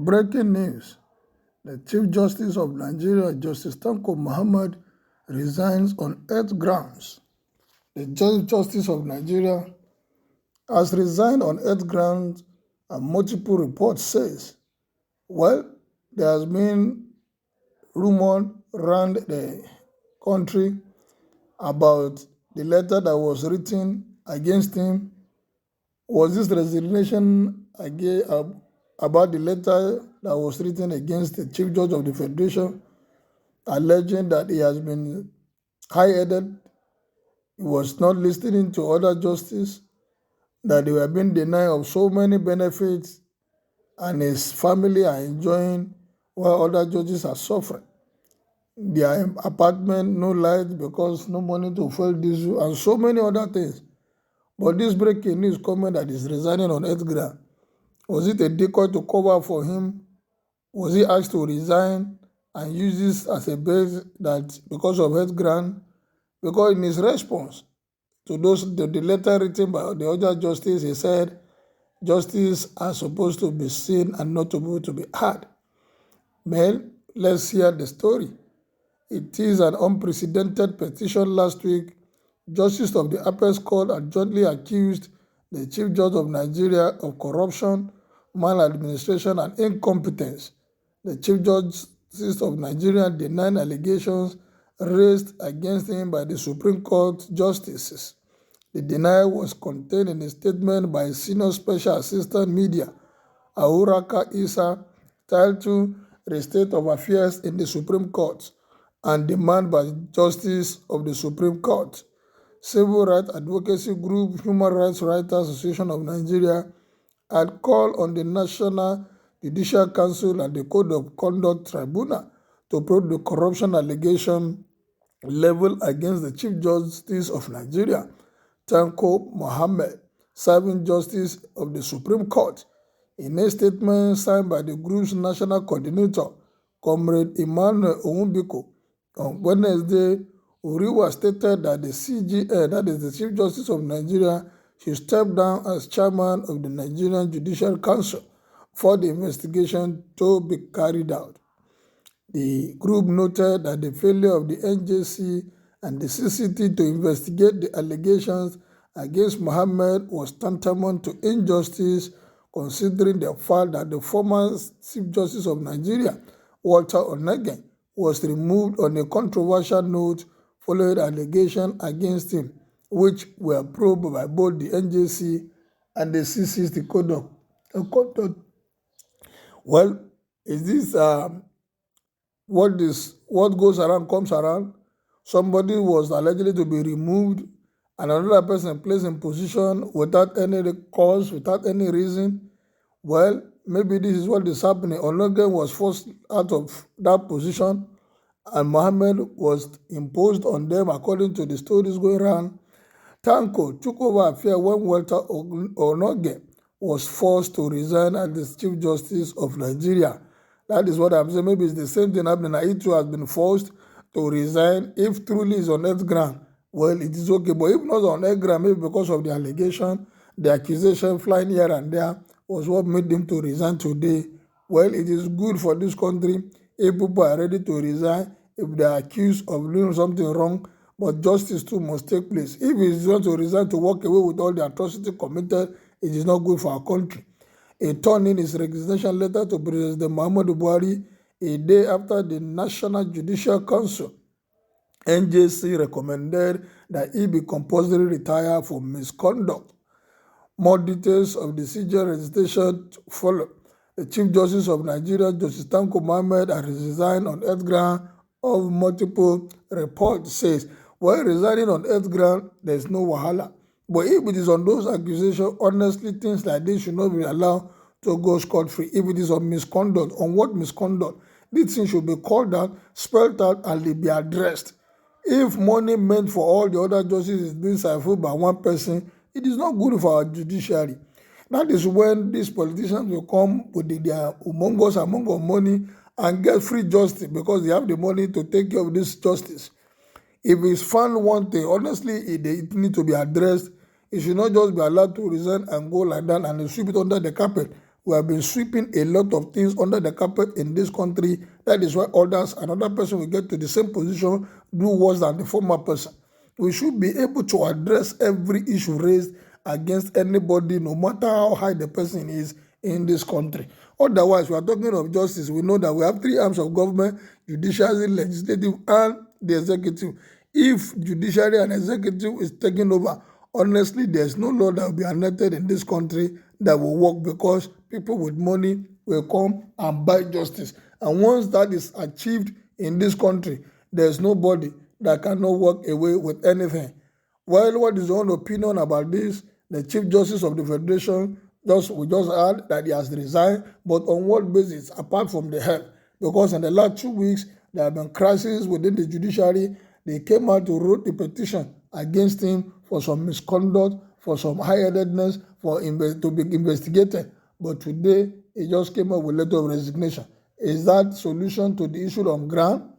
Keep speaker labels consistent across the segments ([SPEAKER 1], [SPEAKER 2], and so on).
[SPEAKER 1] Breaking news. The Chief Justice of Nigeria, Justice Tanko Muhammad, resigns on health grounds. The Chief Justice of Nigeria has resigned on health grounds, and multiple reports says, there has been rumor around the country about the letter that was written against him. Was this resignation about the letter that was written against the Chief Judge of the Federation, alleging that he has been high-headed, he was not listening to other justices, that they were being denied of so many benefits, and his family are enjoying while other judges are suffering. Their apartment, no light because no money to fuel diesel, and so many other things. But this breaking news comment that he's resigning on health ground, was it a decoy to cover for him? Was he asked to resign and use this as a base that because of health ground? Because in his response to the letter written by the other justice, he said justice are supposed to be seen and not to be heard. Man, let's hear the story. It is an unprecedented petition last week. Justice of the Apex Court had jointly accused the Chief Judge of Nigeria of corruption, maladministration, and incompetence. The Chief Justice of Nigeria denied allegations raised against him by the Supreme Court justices. The denial was contained in a statement by Senior Special Assistant Media, Auraka Issa, titled The State of Affairs in the Supreme Court and Demand by Justice of the Supreme Court. Civil rights advocacy group Human Rights Writers Association of Nigeria had called on the National Judicial Council and the Code of Conduct Tribunal to probe the corruption allegation leveled against the Chief Justice of Nigeria, Tanko Muhammad, serving Justice of the Supreme Court. In a statement signed by the group's national coordinator, Comrade Emmanuel Owunbiko, on Wednesday, Uriwa stated that the CJN, that is the Chief Justice of Nigeria, should step down as chairman of the Nigerian Judicial Council for the investigation to be carried out. The group noted that the failure of the NJC and the CCT to investigate the allegations against Mohammed was tantamount to injustice, considering the fact that the former Chief Justice of Nigeria, Walter Onnoghen, was removed on a controversial note following allegations against him, which were probed by both the NJC and the CCT Code of Conduct. Is this what goes around comes around? Somebody was allegedly to be removed and another person placed in position without any cause, without any reason. Maybe this is what is happening. Onnoghen was forced out of that position and Mohammed was imposed on them according to the stories going around. Tanko took over affairs when Walter Onnoghen was forced to resign as the Chief Justice of Nigeria. That is what I'm saying. Maybe it's the same thing happening. He too has been forced to resign. If truly is on health ground, it is okay. But if not on health ground, maybe because of the allegation, the accusation flying here and there was what made him to resign today. It is good for this country if people are ready to resign, if they are accused of doing something wrong, but justice too must take place. If he is going to resign to walk away with all the atrocity committed, it is not good for our country. He turned in his resignation letter to President Muhammadu Buhari a day after the National Judicial Council, NJC, recommended that he be compulsory retired for misconduct. More details of the CJ registration follow. The Chief Justice of Nigeria, Justice Tanko Muhammad, has resigned on health ground of multiple reports says, resigning on health ground, there is no wahala. But if it is on those accusations, honestly, things like this should not be allowed to go scot-free. If it is on misconduct, on what misconduct? This thing should be called out, spelled out, and be addressed. If money meant for all the other justices is being siphoned by one person, it is not good for our judiciary. That is when these politicians will come with their humongous amount of money and get free justice because they have the money to take care of this justice. If it's found one thing, honestly, it needs to be addressed. It should not just be allowed to resign and go like that and sweep it under the carpet. We have been sweeping a lot of things under the carpet in this country. That is why another person will get to the same position, do worse than the former person. We should be able to address every issue raised against anybody, no matter how high the person is in this country. Otherwise, we are talking of justice. We know that we have three arms of government: judiciary, legislative, and the executive. If judiciary and executive is taking over, honestly, there's no law that will be enacted in this country that will work, because people with money will come and buy justice. And once that is achieved in this country, there's nobody that cannot walk away with anything. Well, what is your own opinion about this? The Chief Justice of the Federation we just heard that he has resigned, but on what basis, apart from the health? Because in the last 2 weeks, there have been crises within the judiciary. They came out to write a petition against him for some misconduct, for some high-headedness, to be investigated. But today, he just came up with a letter of resignation. Is that solution to the issue on ground?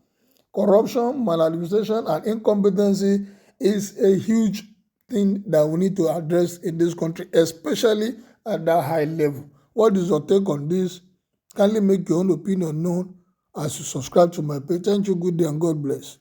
[SPEAKER 1] Corruption, maladministration, and incompetency is a huge thing that we need to address in this country, especially at that high level. What is your take on this? Kindly make your own opinion known as you subscribe to my page. Thank you, good day, and God bless.